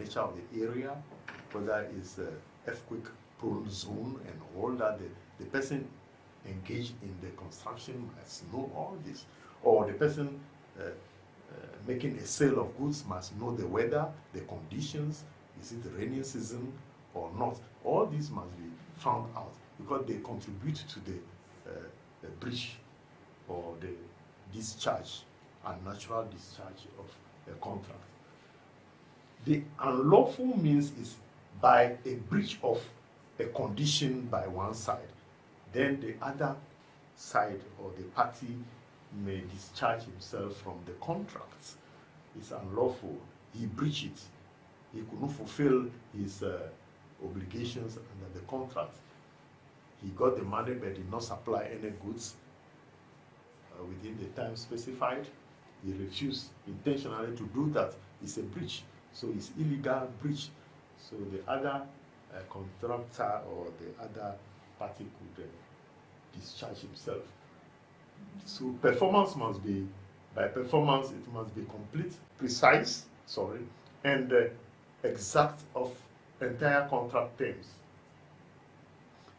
nature of the area, whether it's a earthquake-prone zone and all that. The person engaged in the construction must know all this, or the person making a sale of goods must know the weather, the conditions. Is it the rainy season or not? All these must be found out because they contribute to the breach or the discharge, unnatural discharge of a contract. The unlawful means is by a breach of a condition by one side. Then the other side or the party may discharge himself from the contract. It's unlawful. He breached it. He could not fulfill his obligations under the contract. He got the money but did not supply any goods within the time specified. He refused intentionally to do that. It's a breach. So it's illegal breach. So the other contractor or the other party could discharge himself. So performance must be, by performance it must be complete, precise, and exact of entire contract terms.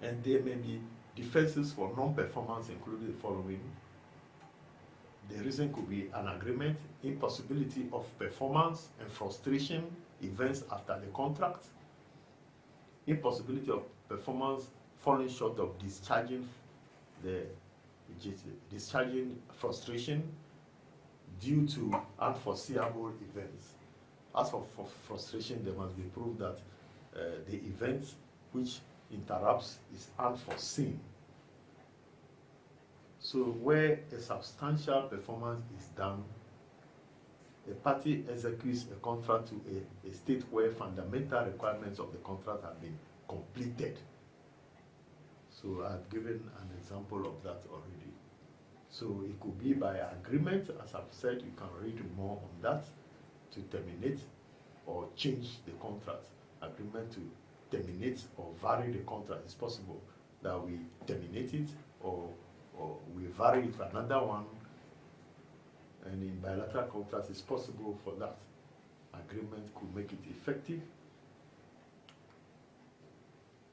And there may be defenses for non-performance, including the following. The reason could be an agreement, impossibility of performance and frustration, events after the contract, impossibility of performance falling short of discharging frustration due to unforeseeable events. As for frustration, there must be proof that the event which interrupts is unforeseen. So where a substantial performance is done, a party executes a contract to a state where fundamental requirements of the contract have been completed. So I've given an example of that already. So it could be by agreement, as I've said. You can read more on that, to terminate or change the contract. Agreement to terminate or vary the contract. It's possible that we terminate it or we vary it to another one, and in bilateral contracts it's possible for that. Agreement could make it effective.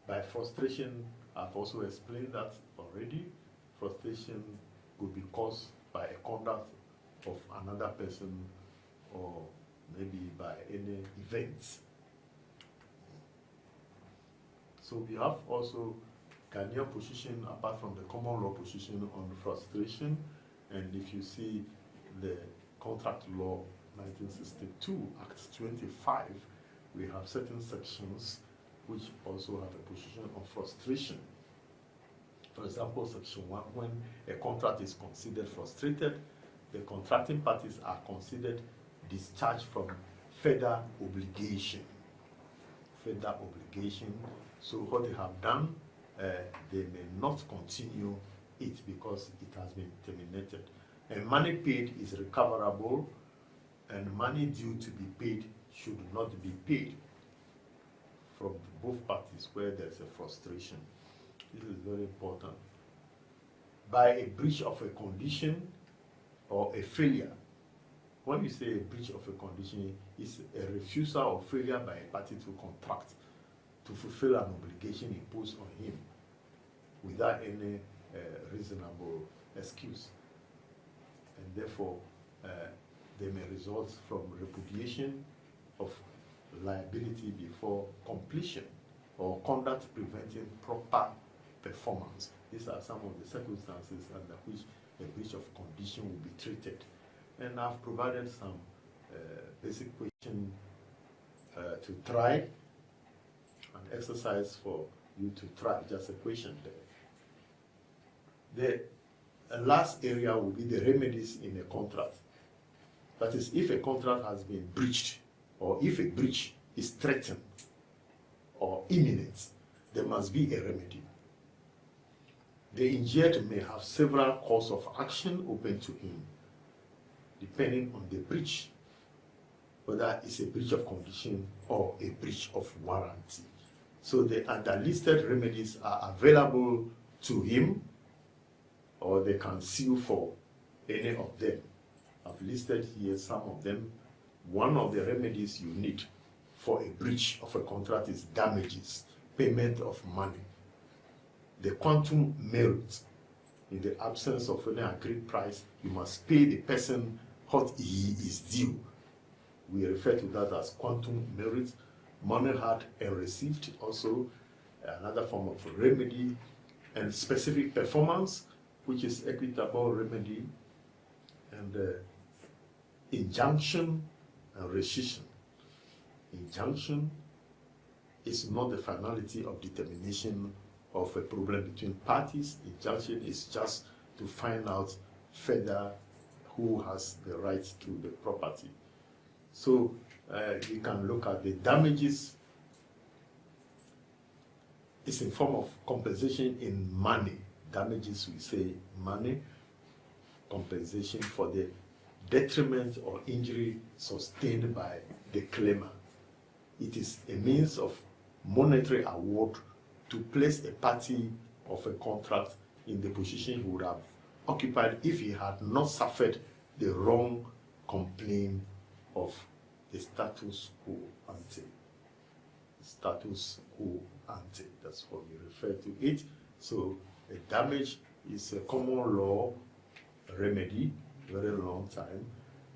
By frustration, I've also explained that already. Frustration could be caused by a conduct of another person or maybe by any events. So we have also Ghanaian position apart from the common law position on frustration. And if you see the Contract Law 1962, Act 25, we have certain sections which also have a position on frustration. For example, Section 1, when a contract is considered frustrated, the contracting parties are considered discharged from further obligation. Further obligation. So what they have done, they may not continue it because it has been terminated. And money paid is recoverable, and money due to be paid should not be paid from both parties where there's a frustration. This is very important. By a breach of a condition or a failure. When you say a breach of a condition, it's a refusal or failure by a party to contract to fulfill an obligation imposed on him without any reasonable excuse. And therefore, they may result from repudiation of liability before completion or conduct preventing proper performance. These are some of the circumstances under which a breach of condition will be treated. And I've provided some basic questions to try, an exercise for you to try, just a question there. The last area will be the remedies in a contract. That is, if a contract has been breached, or if a breach is threatened or imminent, there must be a remedy. The injured may have several courses of action open to him, depending on the breach, whether it's a breach of condition or a breach of warranty. So the underlisted remedies are available to him, or they can sue for any of them. I've listed here some of them. One of the remedies you need for a breach of a contract is damages, payment of money. The quantum merit, in the absence of any agreed price, you must pay the person what he is due. We refer to that as quantum merit. Money had and received, also another form of remedy, and specific performance, which is equitable remedy, and injunction and rescission. Injunction is not the finality of determination of a problem between parties. Injunction is just to find out further who has the right to the property. So you can look at the damages. It's in form of compensation in money. Damages, we say money. Compensation for the detriment or injury sustained by the claimer. It is a means of monetary award to place a party of a contract in the position he would have occupied if he had not suffered the wrong complaint of the status quo ante. Status quo ante, that's what we refer to it. So a damage is a common law remedy, very long time,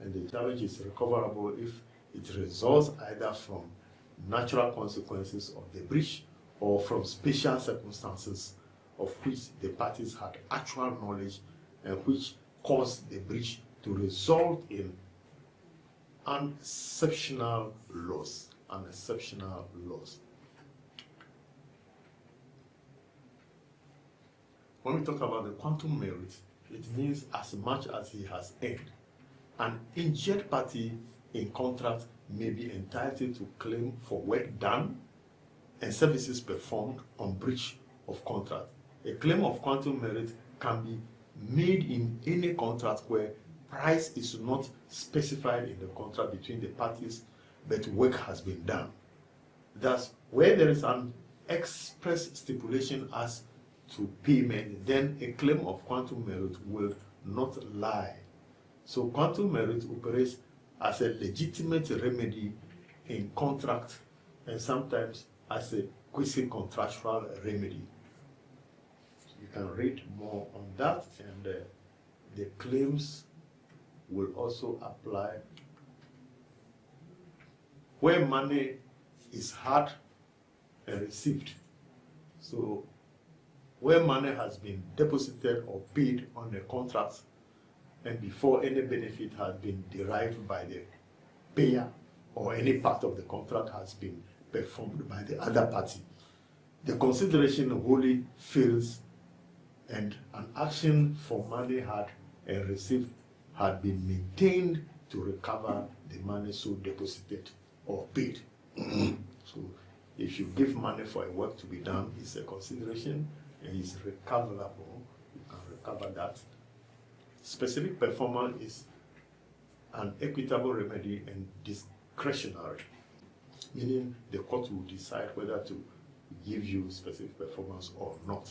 and the damage is recoverable if it results either from natural consequences of the breach or from special circumstances of which the parties had actual knowledge and which caused the breach to result in an exceptional loss. An exceptional loss. When we talk about the quantum merit, it means as much as he has earned. An injured party in contract may be entitled to claim for work done and services performed on breach of contract. A claim of quantum merit can be made in any contract where price is not specified in the contract between the parties, but work has been done. Thus, where there is an express stipulation as to payment, then a claim of quantum merit will not lie. So quantum merit operates as a legitimate remedy in contract and sometimes as a quasi-contractual remedy. You can read more on that, and the claims will also apply where money is had and received. So where money has been deposited or paid on a contract and before any benefit has been derived by the payer or any part of the contract has been performed by the other party, the consideration wholly fails and an action for money had and received had been maintained to recover the money so deposited or paid. So if you give money for a work to be done, it's a consideration and it's recoverable. You can recover that. Specific performance is an equitable remedy and discretionary, meaning the court will decide whether to give you specific performance or not.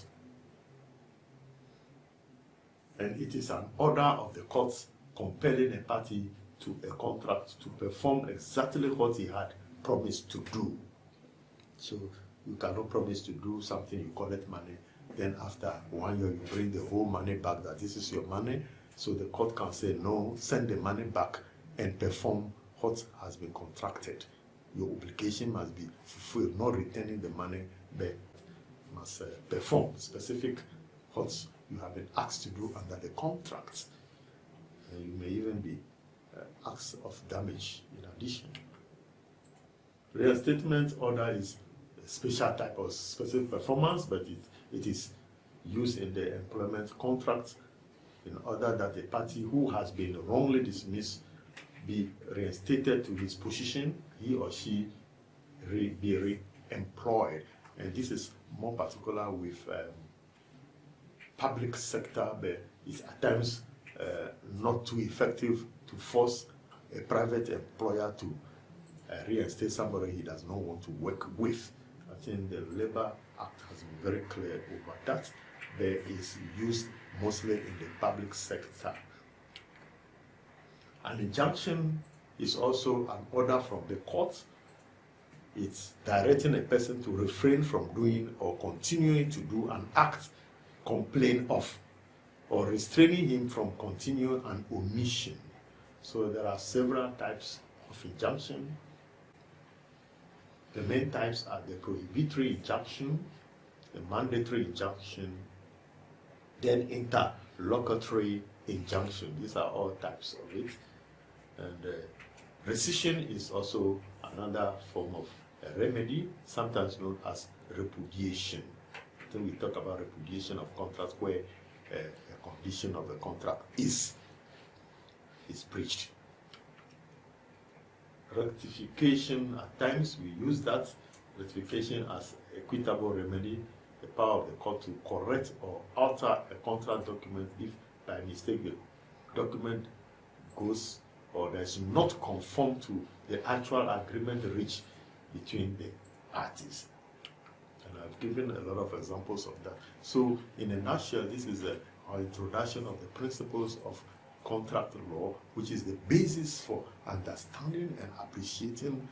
And it is an order of the court compelling a party to a contract to perform exactly what he had promised to do. So you cannot promise to do something, you collect money, then after 1 year you bring the whole money back, that this is your money. So the court can say, no, send the money back and perform what has been contracted. Your obligation must be fulfilled, not returning the money, but must perform specific what you have been asked to do under the contract. And you may even be asked of damage in addition. Reinstatement order is a special type of specific performance, but it is used in the employment contract in order that the party who has been wrongly dismissed be reinstated to his position, he or she be re-employed. And this is more particular with public sector, but it's at times not too effective to force a private employer to reinstate somebody he does not want to work with. I think the Labour Act has been very clear over that. There is used mostly in the public sector. An injunction is also an order from the court It's directing a person to refrain from doing or continuing to do an act complained of, or restraining him from continuing an omission. So there are several types of injunction. The main types are the prohibitory injunction, the mandatory injunction, then interlocutory injunction. These are all types of it. And rescission is also another form of a remedy, sometimes known as repudiation. Then we talk about repudiation of contracts where a condition of a contract is breached. Rectification, at times we use that rectification as equitable remedy, the power of the court to correct or alter a contract document if by mistake the document goes or does not conform to the actual agreement reached between the parties. And I've given a lot of examples of that. So in a nutshell, this is our introduction of the principles of contract law, which is the basis for understanding and appreciating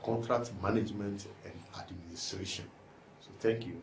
contract management and administration. So thank you.